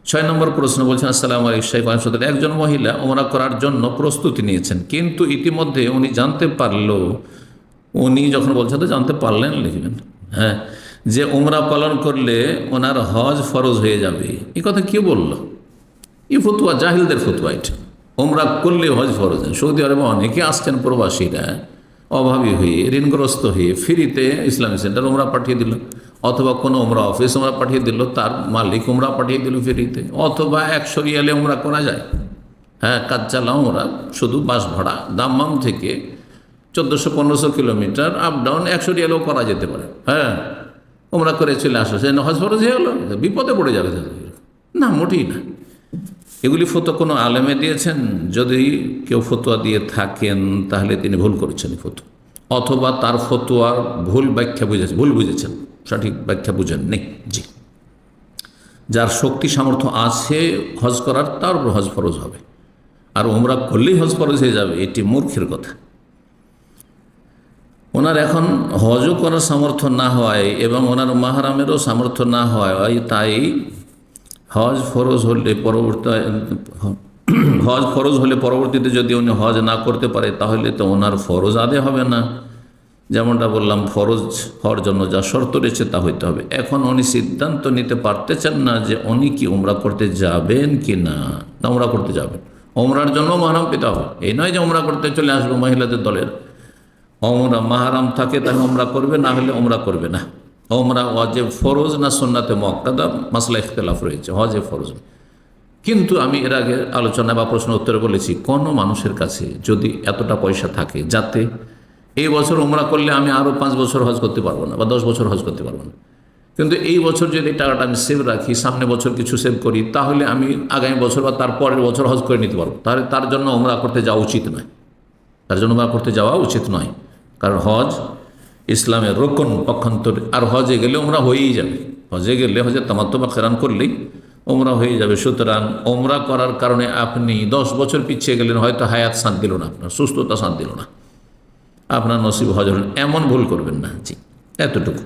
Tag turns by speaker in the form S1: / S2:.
S1: ছয় নম্বর প্রশ্ন বলছেন, আসসালামু আলাইকুম শাইখ আহমদ, একজন মহিলা ওমরা করার জন্য প্রস্তুতি নিয়েছেন, কিন্তু ইতিমধ্যে উনি জানতে পারলো, উনি যখন বলছেন তো জানতে পারলেন লিখবেন, হ্যাঁ, যে ওমরা পালন করলে ওনার হজ ফরজ হয়ে যাবে। এই কথা কেউ বলল? এই ফতুয়া জাহিলদের ফতুয়া। এটা ওমরা করলে হজ ফরজ। সৌদি আরবে অনেকে আসছেন প্রবাসীরা, অভাবী হয়ে ঋণগ্রস্ত হয়ে ফ্রিতে ইসলামিক সেন্টার ওমরা পাঠিয়ে দিল, অথবা কোনো ওমরা অফিস ওমরা পাঠিয়ে দিল, তার মালিক ওমরা পাঠিয়ে দিল ফ্রিতে, অথবা 100 রিয়ালে ওমরা করা যায়। হ্যাঁ, কাজ চালাও ওমরা, শুধু বাস ভাড়া দাম্মাম থেকে 1400-1500 কিলোমিটার আপ ডাউন 100 রিয়ালেও করা যেতে পারে। হ্যাঁ, ওমরা করে চলে আসো, সে হজ ফরজ হয়ে গেলো, বিপদে পড়ে যাবে না, মোটেই না। এগুলি ফতোয়া কোনো আলেমে দিয়েছেন? যদি কেউ ফতোয়া দিয়ে থাকেন তাহলে তিনি ভুল করেছেন ফতোয়া, অথবা তার ফতোয়ার ভুল ব্যাখ্যা বুঝেছেন, ভুল বুঝেছেন, সঠিক ব্যাখ্যা বুঝেন নেই। জি, যার শক্তি সামর্থ্য আছে হজ করার, তার উপর হজ ফরজ হবে, আর ওমরা করলেই হজ ফরজ হয়ে যাবে, এটি মূর্খের কথা। ওনার এখন হজও করার সামর্থ্য না হয় এবং ওনার মাহরামেরও সামর্থ্য না হয়, তাই হজ ফরজ হলে পরবর্তীতে যদি উনি হজ না করতে পারে তাহলে তো ওনার ফরজ আদায় হবে না। যেমনটা বললাম, ফরজ হওয়ার জন্য যা শর্ত রয়েছে তা হইতে হবে। এখন উনি সিদ্ধান্ত নিতে পারতেছেন না যে উনি কি উমরা করতে যাবেন কি না উমরা করতে যাবেন। উমরার জন্য মাহরাম পেতে হবে, এই নয় যে উমরা করতে চলে আসবো মহিলাদের দলের। উমরা মাহরাম থাকে তাহলে উমরা করবে, না হলে উমরা করবে না। উমরা ওয়াজিব ফরজ না সুন্নাতে মুআক্কাদা, মাসলা ইখতিলাফ রয়েছে, ওয়াজিব ফরজ। কিন্তু আমি এর আগে আলোচনা বা প্রশ্ন উত্তরে বলেছি, কোনো মানুষের কাছে যদি এতটা পয়সা থাকে যাতে এই বছর উমরা করলে আমি আরও 5 বছর হজ করতে পারবো না বা 10 বছর হজ করতে পারবো না, কিন্তু এই বছর যদি টাকাটা আমি সেভ রাখি, সামনে বছর কিছু সেভ করি, তাহলে আমি আগামী বছর বা তার পরের বছর হজ করে নিতে পারবো, তাহলে তার জন্য উমরা করতে যাওয়া উচিত নয়, তার জন্য উমরা করতে যাওয়া উচিত নয়। কারণ হজ ইসলামের রোকন পক্ষান্তর, আর হজে গেলে উমরা হয়েই যাবে। হজে গেলে হজে তামাত্তু বা কিরান করলেই উমরা হয়ে যাবে। সুতরাং উমরা করার কারণে আপনি 10 বছর পিছিয়ে গেলেন, হয়তো হায়াত সাথ দিল না, আপনার সুস্থতা সাথ দিল না, আপনার নসিব হজ হলেন, এমন ভুল করবেন না। জি, এতটুকু।